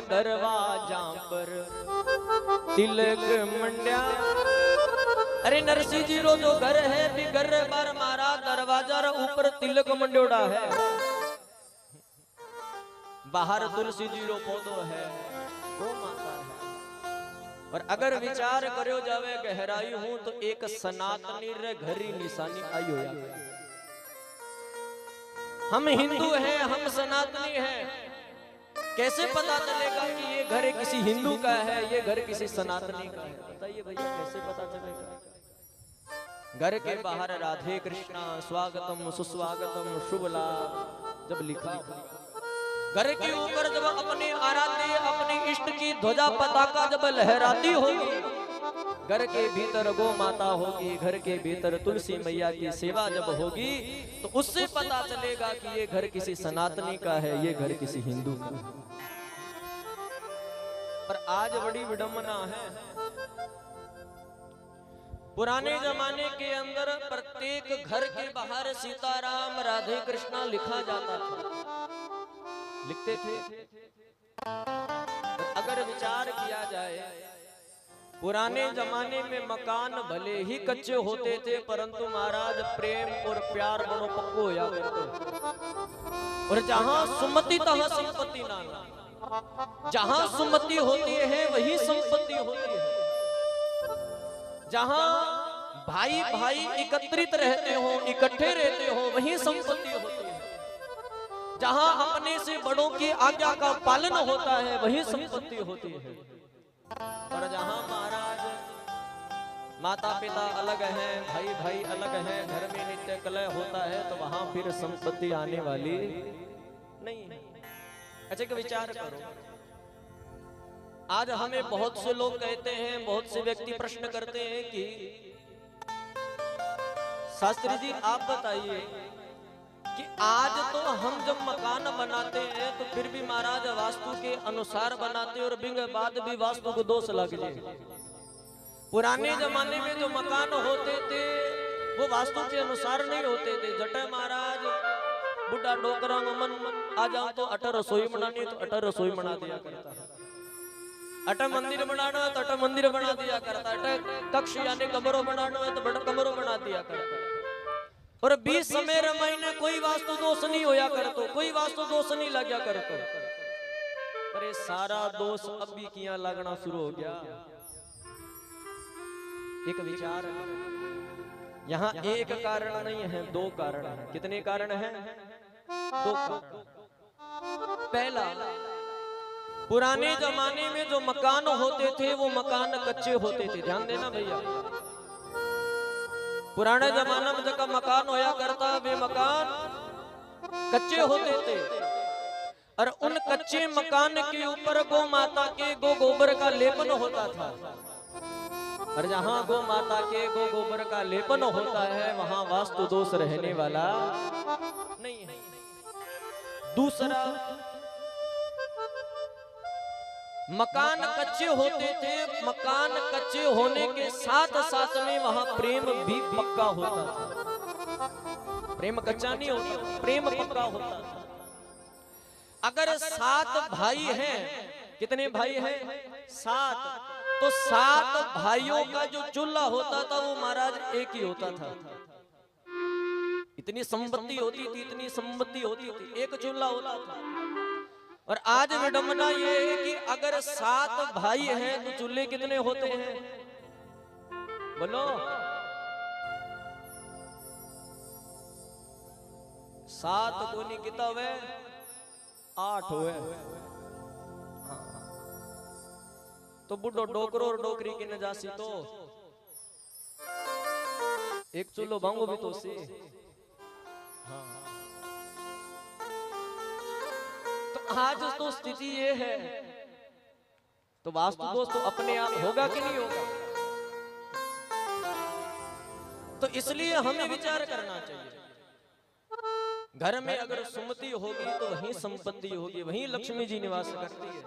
दरवाजा पर तिलक मंड्या। अरे नरसिंह जी रो जो घर है भी घर बार मारा दरवाजा रे ऊपर तिलक मंड्योड़ा है। बाहर तुलसी जी रो पौधो है, गो माता है। और अगर विचार करो जावे गहराई हूं तो एक सनातनी रे घरी निशानी आई हो। हम हिंदू हैं, हम सनातनी हैं, कैसे पता चलेगा कि ये घर किसी हिंदू का है, ये घर किसी सनातनी का है? बताइए भैया, कैसे पता चलेगा? घर के बाहर राधे कृष्णा स्वागतम सुस्वागतम शुभ लाभ जब लिखा, घर के ऊपर जब अपने आराध्य अपने इष्ट की ध्वजा पताका जब लहराती होगी, घर के भीतर गौ माता होगी, घर के भीतर तुलसी मैया की सेवा जब होगी, तो उससे पता चलेगा कि ये घर किसी सनातनी का है, ये घर किसी हिंदू का है। पर आज बड़ी विडंबना है, पुराने जमाने के अंदर प्रत्येक घर के बाहर सीताराम राधे कृष्णा लिखा जाता था, लिखते थे। अगर विचार किया जाए, पुराने जमाने में मकान भले ही कच्चे होते थे, परंतु महाराज प्रेम और प्यार बड़ो पक्को होया करते। और जहां सुमति तहां संपत्ति नाना, जहां सुमति होती है वही संपत्ति होती है। जहां भाई भाई एकत्रित रहते हो, इकट्ठे रहते हो, वही संपत्ति होती है। जहां अपने से बड़ों की आज्ञा का पालन होता है, वही संपत्ति होती है। और जहां महाराज माता पिता अलग हैं, भाई भाई अलग हैं, घर में नित्य कलह होता है, तो वहां फिर संपत्ति आने वाली नहीं है। अच्छा कि विचार करो, आज हमें बहुत से लोग कहते हैं, बहुत से व्यक्ति प्रश्न करते हैं कि शास्त्री जी आप बताइए कि आज तो हम जब मकान बनाते हैं तो फिर भी महाराज वास्तु के अनुसार बनाते और बिंग बाद भी वास्तु को दोष लग जाए। पुराने जमाने में जो मकान होते थे वो वास्तु के अनुसार नहीं होते थे। जटे महाराज बुढ़ा डोकरा मन आ जाओ तो अटर रसोई बनानी तो अटर रसोई बना दिया करता है, अटा मंदिर बनाना तो अटा मंदिर बना दिया करता, अटा कक्ष यानी कमरों बनाना है तो बड़ा कमरों बना दिया करता। और 20 समय महीने कोई वास्तु दोष नहीं होया करतो, कोई वास्तु दोष नहीं लगा करतो। पर ये सारा दोष अब भी किया लगना शुरू हो गया। एक विचार, यहाँ एक कारण नहीं है, दो कारण है। कितने कारण हैं? दो कारण। पहला, पुराने जमाने में जो मकान होते थे वो मकान कच्चे होते थे। ध्यान देना भैया, पुराने जमाने में जब मकान होया करता वे मकान कच्चे होते थे, और उन कच्चे मकान के ऊपर गौ माता के गो गोबर का लेपन होता था। और जहां गौ माता के गो गोबर का लेपन होता है वहां वास्तु दोष रहने वाला नहीं है। दूसरा, मकान कच्चे होते थे, मकान कच्चे होने के साथ साथ में वहां प्रेम भी पक्का होता था। प्रेम कच्चा नहीं होता, प्रेम पक्का होता था। अगर 7 भाई हैं, कितने भाई हैं? 7, तो 7 भाइयों का जो चूल्हा होता था वो महाराज एक ही होता था। इतनी संपत्ति होती थी, इतनी संपत्ति होती थी, एक चूल्हा होता था। और आज विडंबना ये है कि अगर 7 भाई हैं तो चूल्हे कितने होते हैं? बोलो, 7 कोनी कितना हुए? 8 हुए। तो बुढ़ो डोकरो और डोकरी की नजासी तो एक चूल्हो भांगो भी तो से। हाँ, आज तो स्थिति ये है, तो वास्तु दोष तो अपने आप होगा कि नहीं होगा? तो इसलिए हमें विचार करना चाहिए। घर में अगर सुमति होगी तो वहीं संपत्ति होगी, वहीं लक्ष्मी जी निवास करती है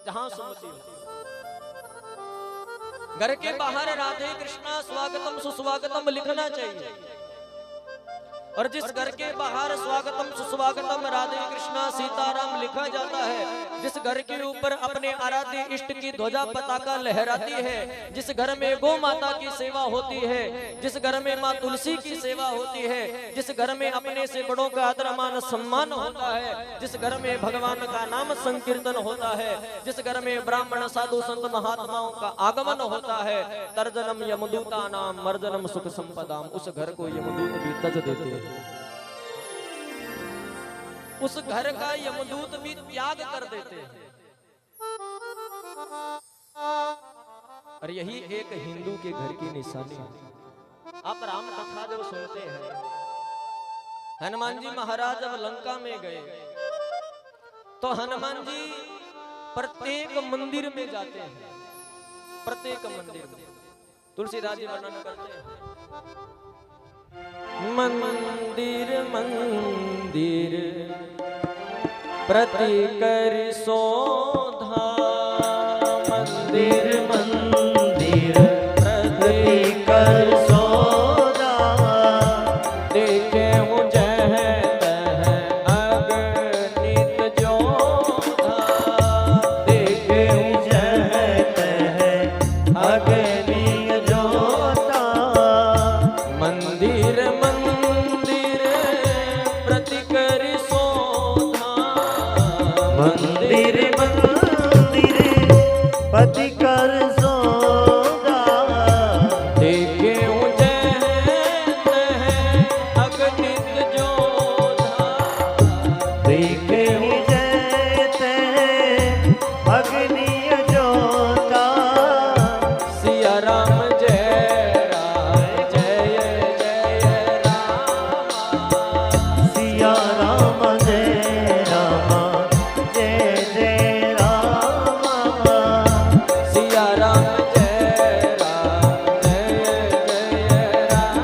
जहां सुमति होगी। घर के बाहर राधे कृष्णा स्वागतम सुस्वागतम लिखना चाहिए। और जिस घर के बाहर स्वागतम सुस्वागतम राधे कृष्णा सीताराम लिखा जाता है जिस घर के ऊपर अपने आराध्य इष्ट की ध्वजा पताका लहराती है, जिस घर में गौ माता की सेवा होती है, जिस घर में माँ तुलसी की सेवा होती है, जिस घर में अपने से बड़ों का आदर मान सम्मान होता है, जिस घर में भगवान का नाम संकीर्तन होता है, जिस घर में ब्राह्मण साधु संत महात्माओं का आगमन होता है, तर्जनम यमदूता नाम मर्जनम सुख संपदाम, उस घर को यमदूत भी तज देते हैं, उस घर का यमदूत भी त्याग कर देते हैं। और यही एक हिंदू के घर की निशानी है। आप राम कथा जब सुनते हैं, हनुमान जी महाराज जब लंका में गए तो हनुमान जी प्रत्येक मंदिर में जाते हैं, प्रत्येक मंदिर में तुलसीदास जी वर्णन करते हैं, मंदिर मंदिर प्रति कर शोधा, मंदिर मंदिर प्रति कर शोधा, देखे हूँ जह तह अगणित जोधा, देखे हूँ जह तह अगणित जोधा, मंदिर मंदिर प्रति कर शोधा, मंदिर मंदिर पति कर सोदा, देखे जह तह अगणित जोधा, देखे जैते अग्नि जोता, सिया राम जय राम जय जय राम, सिया राम जय राम जय जय राम, सिया राम जय राम जय जय राम,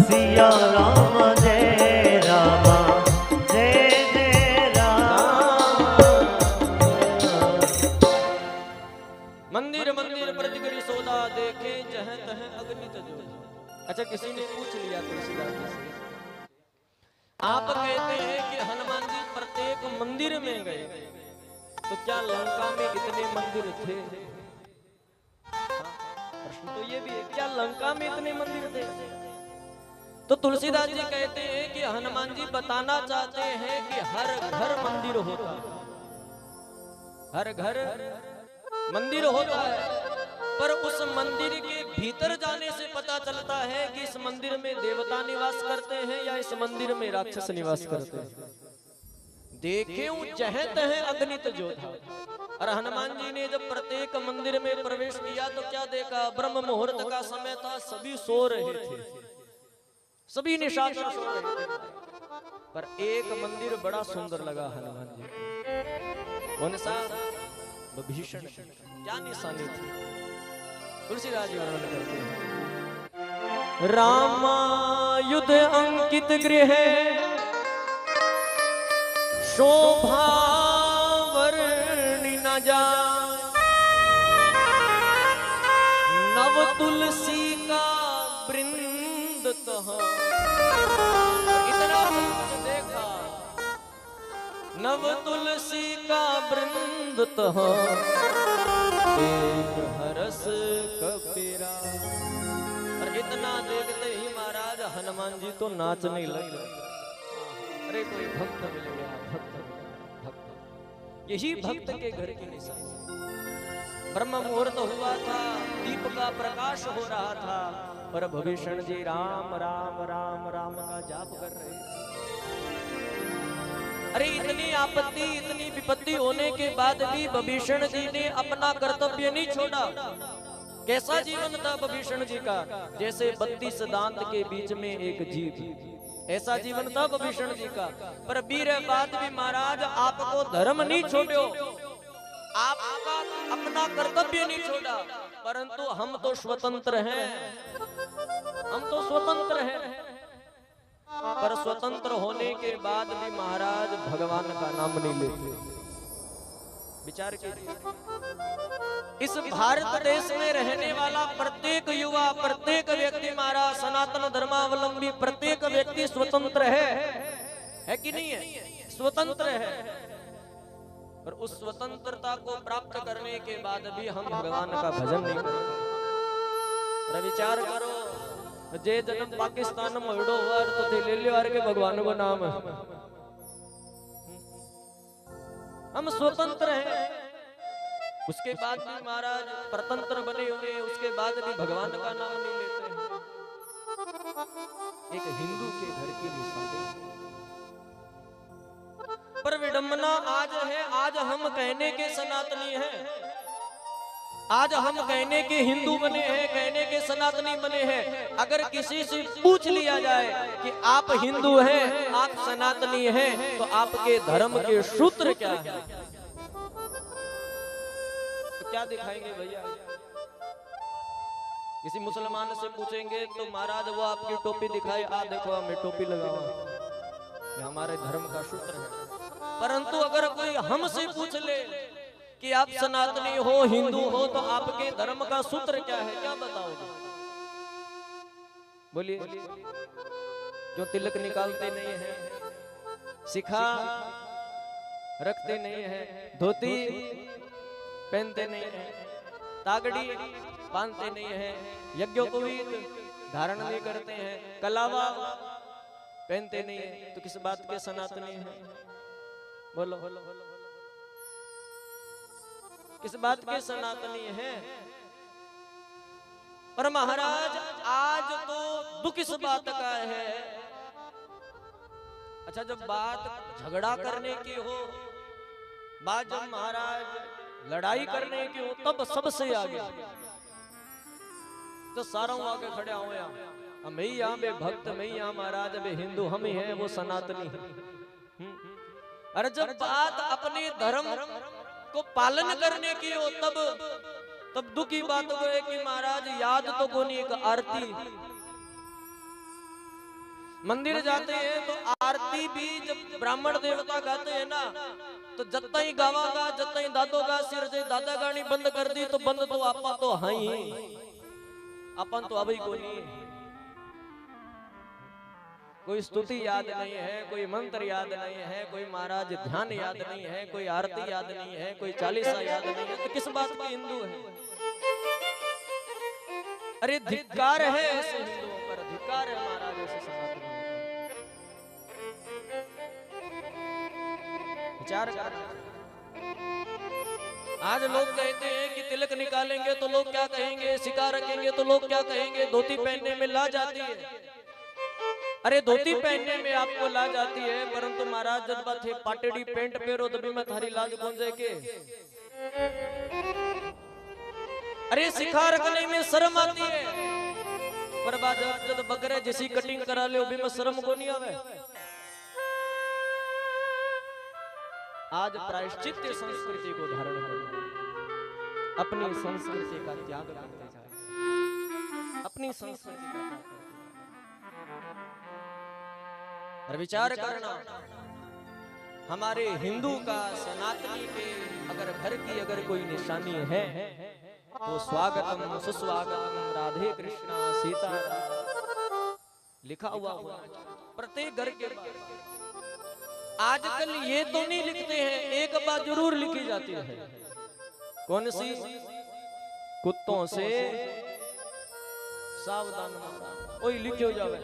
सिया राम जय राम जय जय राम। मंदिर मंदिर प्रति कर शोधा, देखे जह तह अगणित जोधा। अच्छा, किसी ने पूछ लिया तुलसीदास जी से, आप कहते हैं कि हनुमान जी प्रत्येक मंदिर में गए, तो क्या लंका में इतने मंदिर थे? हाँ, प्रश्न तो ये भी है, क्या लंका में इतने मंदिर थे? तो तुलसीदास जी कहते हैं कि हनुमान जी बताना चाहते हैं कि हर घर मंदिर होता है, हर घर मंदिर होता है, पर उस मंदिर के भीतर जाने से पता चलता है कि इस मंदिर में देवता निवास करते हैं या इस मंदिर में राक्षस निवास करते हैं। देखे जह तह अगणित जोधा। और हनुमान जी ने जब प्रत्येक मंदिर में प्रवेश किया तो क्या देखा, ब्रह्म मुहूर्त का समय था, सभी सो रहे थे, सभी निशाचर सो रहे थे, पर एक मंदिर बड़ा सुंदर लगा हनुमान जी को। कौन सा? विभीषण। क्या निशानी थी? तुलसीदास जी वर्णन करते हैं, रामायुध अंकित गृह शोभा वर्णि न जाय, नव तुलसी का वृंद तह। इतना सब कुछ देखा, नव तुलसी का वृंद तह, एक हरस कपीरा। और इतना देखते ही महाराज हनुमान जी तो नाचने लगे। अरे कोई भक्त मिल गया, भक्त भक्त। यही भक्त के घर की निशानी। ब्रह्म मुहूर्त हुआ था, दीप का प्रकाश हो रहा था, पर विभीषण जी राम राम राम राम का जाप कर रहे थे। अरे इतनी आपत्ति, इतनी विपत्ति होने के बाद भी विभीषण जी ने अपना कर्तव्य नहीं छोड़ा। कैसा जीवन था विभीषण जी का? जैसे 32 दांत के बीच में एक जीभ, ऐसा जीवन था विभीषण जी का। पर वीर बाद भी महाराज आपको धर्म नहीं छोड़ो, आपका अपना कर्तव्य नहीं छोड़ा, परंतु हम तो स्वतंत्र हैं, हम तो स्वतंत्र हैं। पर स्वतंत्र होने के बाद भी महाराज भगवान का नाम नहीं लेते। विचार कीजिए, इस भारत देश में रहने वाला प्रत्येक युवा, प्रत्येक व्यक्ति महाराज सनातन धर्मावलंबी प्रत्येक व्यक्ति स्वतंत्र है कि नहीं है? स्वतंत्र है। और उस स्वतंत्रता को प्राप्त करने के बाद भी हम भगवान का भजन नहीं करते। और विचार करो, जे जन्म पाकिस्तान में होड़ो हुआ तो थे ले लियो के भगवान को नाम है। हम स्वतंत्र हैं, उसके बाद भी महाराज परतंत्र बने हुए, उसके बाद भी भगवान का नाम नहीं लेते हैं। एक हिंदू के घर की निशानी। पर विडंबना आज है, आज हम कहने के सनातनी हैं, आज हम कहने के हिंदू बने हैं, कहने के सनातनी बने हैं। अगर किसी से पूछ लिया जाए कि आप हिंदू हैं, आप सनातनी हैं, तो आपके धर्म के सूत्र क्या है, तो क्या दिखाएंगे भैया? किसी मुसलमान से पूछेंगे तो महाराज वो आपकी टोपी दिखाए, आ देखो हमें टोपी लगाओ, ये हमारे धर्म का सूत्र है। परंतु अगर कोई हमसे पूछ ले कि आप सनातनी हो, हिंदू हो, तो आपके धर्म का सूत्र क्या है, क्या बताओगे? बोलिए। जो तिलक निकालते नहीं है, शिखा रखते नहीं है, धोती पहनते नहीं है, तागड़ी बांधते नहीं है, यज्ञोपवीत धारण नहीं करते हैं, कलावा पहनते नहीं है, तो किस बात के सनातनी है? बोलो बोलो बोलो, किस बात के सनातनी है? पर महाराज आज तो दुख इस बात का है, अच्छा जब बात झगड़ा करने की हो, बात जब महाराज लड़ाई करने की हो, तब सबसे आगे तो सारा आगे खड़े हो, हम ही यहाँ बे भक्त, मैं यहाँ महाराज बे हिंदू, हम ही हैं वो सनातनी है। अरे जब बात अपने धर्म को पालन करने की हो, तब दुख की बात हो है कि महाराज याद तो कोनी एक आरती, मंदिर जाते हैं तो आरती भी जब ब्राह्मण देवता गाते हैं ना, तो जत्ता ही गावागा, जत्ता ही दादोगा, सिर से दादा गानी बंद कर दी, तो बंद तो आपा तो हाँ ही, अपन तो अभी कोनी, कोई स्तुति याद नहीं है, कोई मंत्र याद नहीं है, कोई महाराज ध्यान याद नहीं है, कोई आरती याद नहीं है, कोई चालीसा याद नहीं है, तो किस बात के हिंदू है? अरे धिक्कार है ऐसे हिंदुओं पर, धिक्कार है महाराज ऐसे सनातनियों पर। विचार कर, आज लोग कहते हैं कि तिलक निकालेंगे तो लोग क्या कहेंगे, सिक्का रखेंगे तो लोग क्या कहेंगे, धोती पहनने में ला जाती है। अरे धोती पहनने में आपको लाज आती है, परंतु महाराज जब बात है पाटेड़ी पेंट पहनो तभी मैं थारी लाज कौन जाए के? अरे सिखा रखने में शर्म आती है, पर बाद जब बगैर जैसी कटिंग करा ले भी में शर्म को नहीं आवे। आज प्रायश्चित्य संस्कृति को धारण करो, अपनी संस्कृति का त्याग करते जाए, अपनी संस्कृति का त्याग। और विचार करना, हमारे हिंदू का, सनातनी के अगर घर की अगर कोई निशानी है तो स्वागतम सुस्वागतम राधे कृष्णा सीता लिखा हुआ प्रत्येक घर के बाहर। आजकल ये तो नहीं लिखते हैं, एक बात जरूर लिखी जाती है, कौन सी? कुत्तों से सावधान, वही लिखो जावे।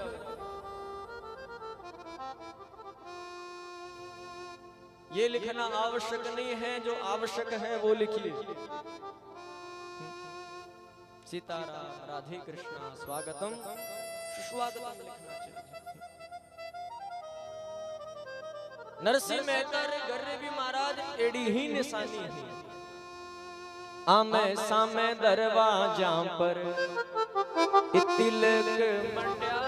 ये लिखना आवश्यक नहीं है, जो आवश्यक है वो लिखिए। सीताराम राधे कृष्णा स्वागतम सुस्वागतम लिखना चाहिए। नरसिंह मेहता रे घर भी महाराज एड़ी ही निशानी है, आमे सामे दरवाजा पर तिलक मंड्या